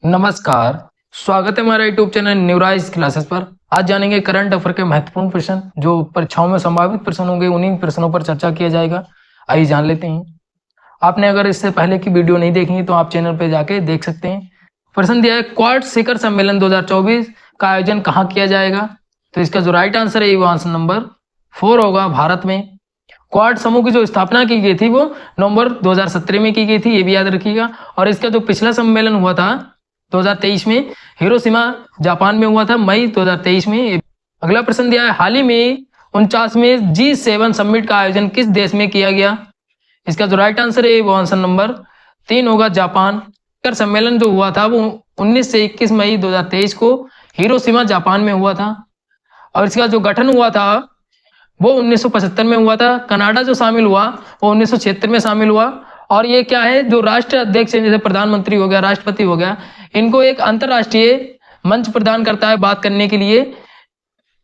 नमस्कार, स्वागत है हमारे यूट्यूब चैनल न्यूराइज क्लासेस पर। आज जानेंगे करंट अफेयर के महत्वपूर्ण प्रश्न जो परीक्षाओं में संभावित प्रश्न होंगे, उन्हीं प्रश्नों पर चर्चा किया जाएगा। आइए जान लेते हैं। आपने अगर इससे पहले की वीडियो नहीं देखी तो आप चैनल पर जाके देख सकते हैं। प्रश्न दिया है, क्वाड शिखर सम्मेलन 2024 का आयोजन कहाँ किया जाएगा? तो इसका जो राइट आंसर है वो आंसर नंबर 4 होगा, भारत में। क्वाड समूह की जो स्थापना की गई थी वो नवंबर 2017 में की गई थी, ये भी याद रखिएगा। और इसका जो पिछला सम्मेलन हुआ था 2023 में हिरोशिमा जापान में हुआ था, मई 2023 में। अगला प्रश्न दिया है, हाल ही में 49वें G7 समिट का आयोजन किस देश में किया गया? इसका जो राइट आंसर है वो आंसर नंबर 3 होगा, जापान। कर सम्मेलन जो हुआ था वो 19 से 21 मई 2023 को हिरोशिमा जापान में हुआ था। और इसका जो गठन हुआ था वो 1975 में हुआ था। कनाडा जो शामिल हुआ वो 1976 में शामिल हुआ। और ये क्या है, जो राष्ट्र अध्यक्ष है, जैसे प्रधानमंत्री हो गया, राष्ट्रपति हो गया, इनको एक अंतरराष्ट्रीय मंच प्रदान करता है बात करने के लिए।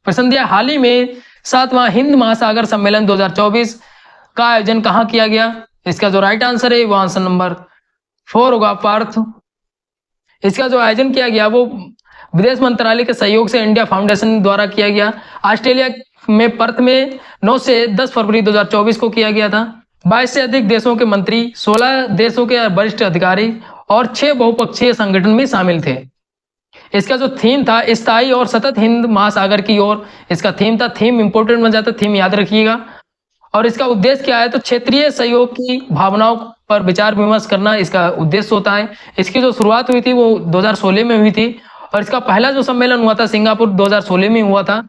प्रश्न दिया, हाल ही में 7वां हिंद महासागर सम्मेलन 2024 का आयोजन कहाँ किया गया? इसका जो राइट आंसर है वो आंसर नंबर 4 होगा, पार्थ। इसका जो आयोजन किया गया वो विदेश मंत्रालय के सहयोग से इंडिया फाउंडेशन द्वारा किया गया। ऑस्ट्रेलिया में पर्थ में 9 से 10 फरवरी 2024 को किया गया था। 22 से अधिक देशों के मंत्री, 16 देशों के वरिष्ठ अधिकारी और 6 बहुपक्षीय संगठन भी शामिल थे। इसका जो थीम था, स्थायी और सतत हिंद महासागर की ओर, इसका थीम था। थीम इंपोर्टेंट बन जाता है, थीम याद रखिएगा। और इसका उद्देश्य क्या है, तो क्षेत्रीय सहयोग की भावनाओं पर विचार विमर्श करना इसका उद्देश्य होता है। इसकी जो शुरुआत हुई थी वो 2016 में हुई थी। और इसका पहला जो सम्मेलन हुआ था सिंगापुर 2016 में हुआ था।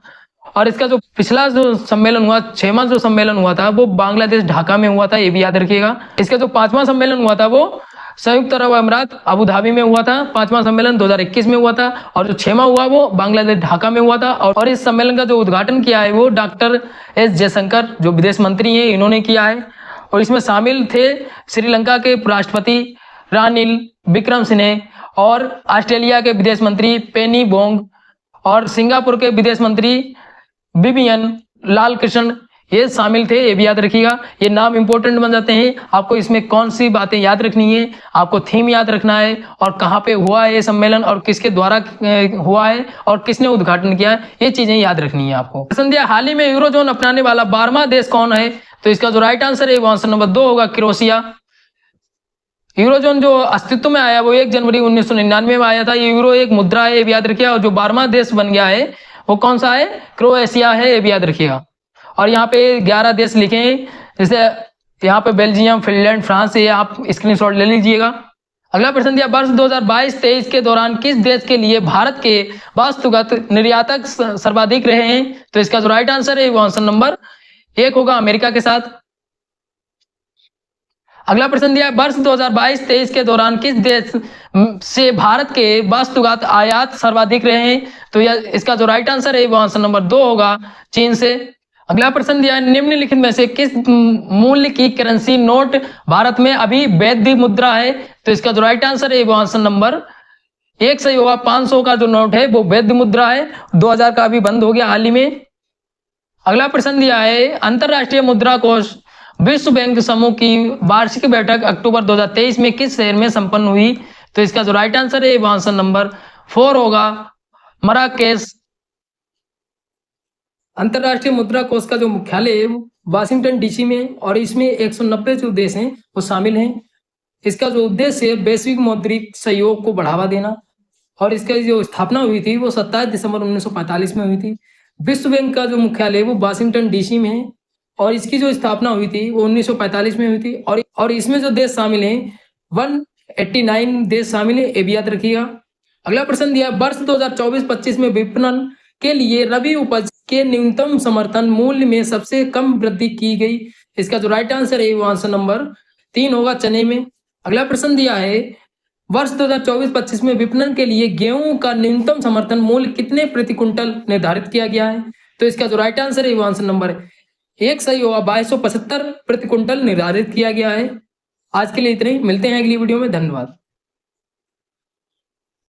और इसका जो पिछला जो सम्मेलन हुआ, 6वां जो सम्मेलन हुआ था वो बांग्लादेश ढाका में हुआ था, ये भी याद रखिएगा। इसका जो 5वां सम्मेलन हुआ था वो संयुक्त अरब अमीरात अबू धाबी में हुआ था। 5वां सम्मेलन 2021 में हुआ था। और जो 6वां हुआ वो बांग्लादेश ढाका में हुआ था। और इस सम्मेलन का जो उद्घाटन किया है वो डॉक्टर एस जयशंकर, जो विदेश मंत्री हैं, इन्होंने किया है। और इसमें शामिल थे श्रीलंका के राष्ट्रपति रानिल विक्रमसिंघे और ऑस्ट्रेलिया के विदेश मंत्री पेनी बोंग और सिंगापुर के विदेश मंत्री विवियन लाल कृष्ण, ये शामिल थे, ये भी याद रखिएगा। ये नाम इंपॉर्टेंट बन जाते हैं। आपको इसमें कौन सी बातें याद रखनी है, आपको थीम याद रखना है और कहाँ पे हुआ है ये सम्मेलन और किसके द्वारा हुआ है और किसने उद्घाटन किया है, ये चीजें याद रखनी है आपको। प्रश्न दिया, हाल ही में यूरोजोन अपनाने वाला 12वां देश कौन है? तो इसका जो राइट आंसर है वो आंसर नंबर 2 होगा, क्रोएशिया। यूरोजोन जो अस्तित्व में आया वो 1 जनवरी 1999 में आया था। ये यूरो एक मुद्रा है, ये भी याद रखिएगा। और जो 12वां देश बन गया है वो कौन सा है? क्रोएशिया है, ये भी याद रखिएगा। और यहाँ पे 11 देश लिखे हैं, जैसे यहाँ पे बेल्जियम, फिनलैंड, फ्रांस, ये आप स्क्रीनशॉट ले लीजिएगा। अगला प्रश्न दिया, वर्ष 2022-23 के दौरान किस देश के लिए भारत के वस्तुगत निर्यातक सर्वाधिक रहे हैं? तो इसका जो राइट आंसर है वो आंसर नंबर 1 होगा, अमेरिका के साथ। अगला प्रश्न दिया, वर्ष 2022-23 के दौरान किस देश से भारत के वस्तुगत आयात सर्वाधिक रहे हैं? तो इसका जो राइट आंसर है वो आंसर नंबर 2 होगा, चीन से। अगला प्रश्न दिया, निम्नलिखित में से किस मूल्य की करेंसी नोट भारत में अभी वैध मुद्रा है? तो इसका जो राइट आंसर है वो आंसर नंबर 1 सही होगा। 500 का जो नोट है वो वैध मुद्रा है, 2000 का अभी बंद हो गया हाल ही में। अगला प्रश्न दिया है, अंतरराष्ट्रीय मुद्रा कोष विश्व बैंक समूह की वार्षिक बैठक अक्टूबर 2023 में किस शहर में संपन्न हुई? तो इसका जो राइट आंसर है वो आंसर नंबर 4 होगा, मराकेश। अंतरराष्ट्रीय मुद्रा कोष का जो मुख्यालय है वाशिंगटन डीसी में, और इसमें 190 जो देश हैं वो शामिल हैं। इसका जो उद्देश्य है वैश्विक मौद्रिक सहयोग को बढ़ावा देना। और इसका जो स्थापना हुई थी वो 27 दिसंबर 1945 में हुई थी। विश्व बैंक का जो मुख्यालय है वो वाशिंगटन डीसी में है, और इसकी जो स्थापना हुई थी वो 1945 में हुई थी। और इसमें जो देश शामिल हैं 189 देश शामिल है, ये भी याद रखिएगा। अगला प्रश्न दिया, वर्ष 2024-25 में विपणन के लिए रबी उपज के न्यूनतम समर्थन मूल्य में सबसे कम वृद्धि की गई। इसका जो राइट आंसर है वो आंसर नंबर 3 होगा, चने में। अगला प्रश्न दिया है, वर्ष 2024-25 में विपणन के लिए गेहूं का न्यूनतम समर्थन मूल्य कितने प्रति क्विंटल निर्धारित किया गया है? तो इसका जो राइट आंसर है वो आंसर नंबर 1 सही होगा, 2275 प्रति क्विंटल निर्धारित किया गया है। आज के लिए इतने ही, मिलते हैं अगली वीडियो में। धन्यवाद।